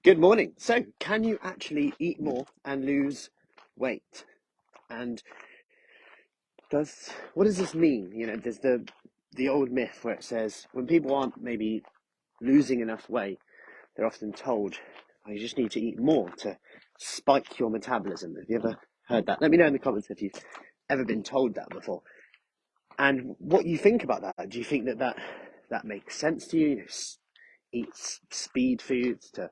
Good morning. So, can you actually eat more and lose weight? And what does this mean? There's the old myth where it says when people aren't maybe losing enough weight, they're often told, "Oh, you just need to eat more to spike your metabolism." Have you ever heard that? Let me know in the comments if you've ever been told that before. And what you think about that. Do you think that makes sense to you? Eat speed foods to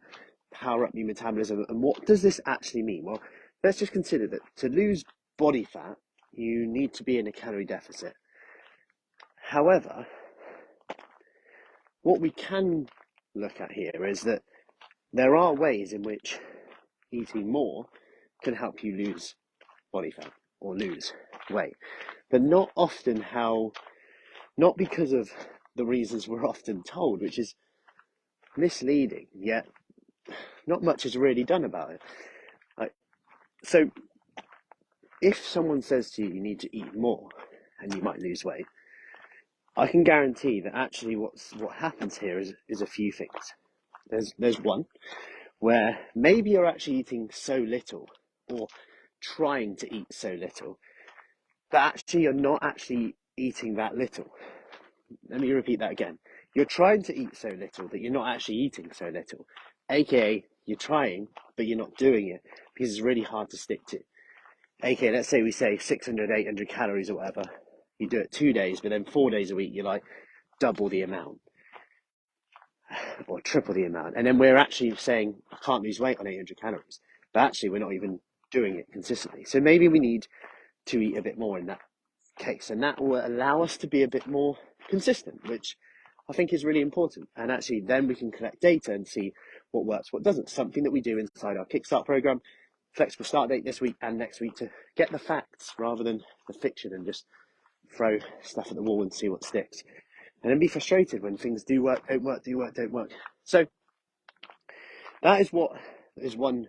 power up your metabolism. And what does this actually mean? Well, let's just consider that to lose body fat, you need to be in a calorie deficit. However, what we can look at here is that there are ways in which eating more can help you lose body fat or lose weight, but not because of the reasons we're often told, which is misleading, yet not much is really done about it. So if someone says to you, you need to eat more and you might lose weight, I can guarantee that actually what happens here is a few things. There's one where maybe you're actually eating so little or trying to eat so little that actually you're not actually eating that little. Let me repeat that again. You're trying to eat so little that you're not actually eating so little. AKA, you're trying, but you're not doing it because it's really hard to stick to. AKA, let's say we say 600, 800 calories or whatever. You do it 2 days, but then 4 days a week, you're like double the amount or triple the amount. And then we're actually saying, I can't lose weight on 800 calories, but actually we're not even doing it consistently. So maybe we need to eat a bit more in that case. And that will allow us to be a bit more consistent, which I think is really important. And actually then we can collect data and see what works, what doesn't. Something that we do inside our Kickstart program, flexible start date this week and next week, to get the facts rather than the fiction and just throw stuff at the wall and see what sticks. And then be frustrated when things do work, don't work, do work, don't work. So that is one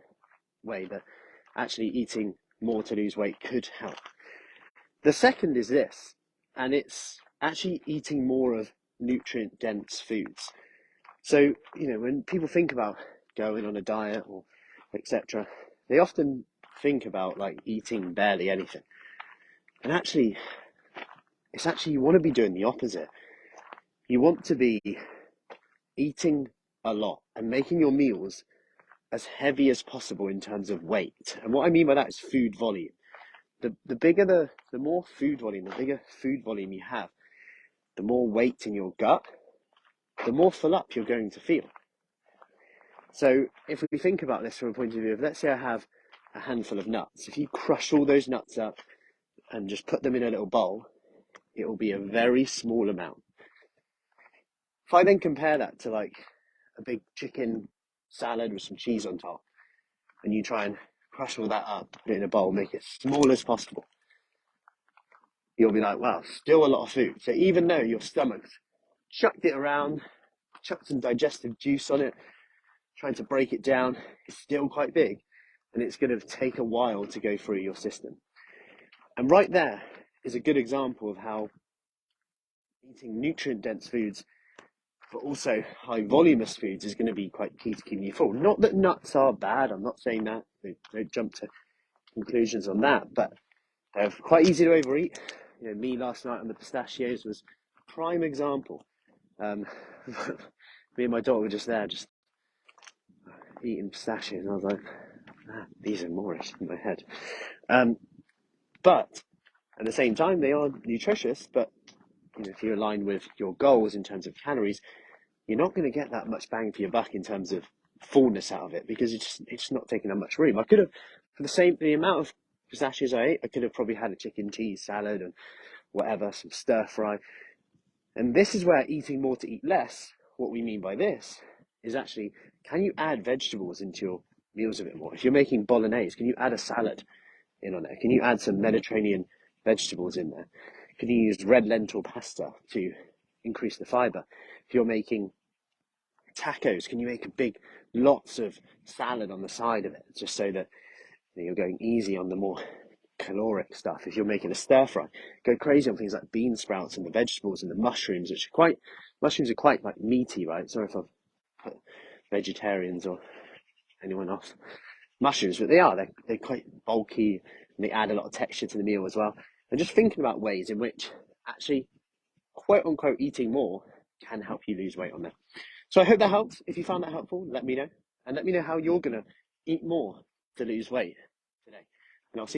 way that actually eating more to lose weight could help. The second is this, and it's actually eating more of nutrient-dense foods. So, when people think about going on a diet or etc., they often think about like eating barely anything. And actually, you want to be doing the opposite. You want to be eating a lot and making your meals as heavy as possible in terms of weight. And what I mean by that is food volume. The more food volume, the bigger food volume you have, the more weight in your gut, the more full up you're going to feel. So if we think about this from a point of view of, let's say I have a handful of nuts. If you crush all those nuts up and just put them in a little bowl, it will be a very small amount. If I then compare that to like a big chicken salad with some cheese on top, and you try and crush all that up, put it in a bowl, make it small as possible, you'll be like, wow, still a lot of food. So even though your stomach's chucked it around, chucked some digestive juice on it, trying to break it down, it's still quite big, and it's going to take a while to go through your system. And right there is a good example of how eating nutrient-dense foods, but also high voluminous foods, is going to be quite key to keeping you full. Not that nuts are bad, I'm not saying that, don't jump to conclusions on that, but they're quite easy to overeat. Me last night on the pistachios was a prime example. Me and my daughter were just there, just eating pistachios, and I was like, man, these are Moorish in my head. But at the same time, they are nutritious, but if you align with your goals in terms of calories, you're not going to get that much bang for your buck in terms of fullness out of it, because it's just not taking that much room. I could have, for the amount of pistachios I ate, I could have probably had a chicken cheese salad and whatever, some stir fry. And this is where eating more to eat less, what we mean by this is actually, can you add vegetables into your meals a bit more? If you're making bolognese, can you add a salad in on there? Can you add some Mediterranean vegetables in there? Can you use red lentil pasta to increase the fiber? If you're making tacos, can you make lots of salad on the side of it, just so that you're going easy on the more caloric stuff? If you're making a stir fry, go crazy on things like bean sprouts and the vegetables and the mushrooms, mushrooms are quite like meaty, right? Sorry if I've put vegetarians or anyone else mushrooms, but they're quite bulky and they add a lot of texture to the meal as well. And just thinking about ways in which actually, quote unquote, eating more can help you lose weight on there. So I hope that helps. If you found that helpful, let me know, and let me know how you're gonna eat more to lose weight today. And I'll see